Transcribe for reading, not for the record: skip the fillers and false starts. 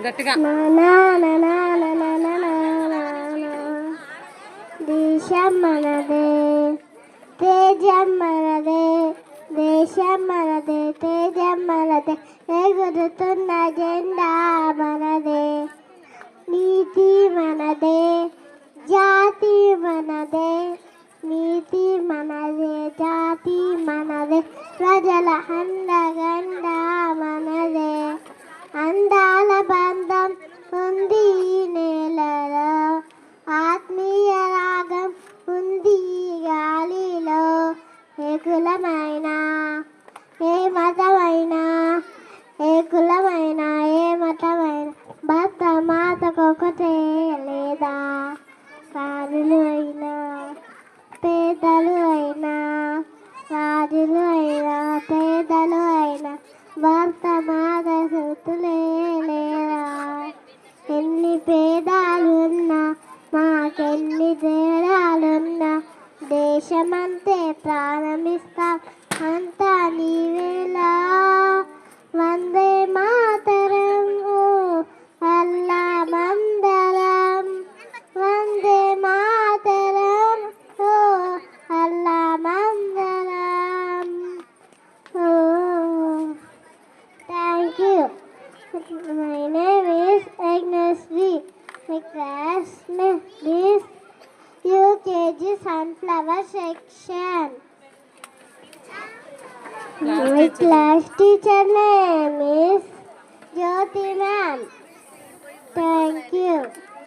గట్టిగా దేశం మనదే తేజం మనదే దేశం మనదే తేజం మనదే ఎగురుతున్న జెండా మనదే నీతి మనదే జాతి మనదే నీతి మనదే జాతి మనదే ప్రజల అండగండ మనదే అందాల బంధం ఉంది ఈ నేలలో ఆత్మీయ రాగం ఉంది గాలిలో ఏ కులమైనా ఏ మతమైనా ఏ కులమైనా ఏ మతమైనా భర్త మాతకొకటే లేదా రాజులు అయినా పేదలు అయినా రాజులు అయినా పేదలు అయినా భర్త మాత సూతులే లేరా ఎన్ని భేదాలున్నా మాకెన్ని తేడాలున్నా దేశమంతే ప్రాణమిస్తాం అంతా నీవేలా వందే మాతరం ఓ అల్లా మందరం వందే మాతరం ఓ అల్లా మందరం ఓ thank you. My name is Agnes V. My class is UKG Sunflower section. My class teacher name is Jyoti ma'am. Thank you.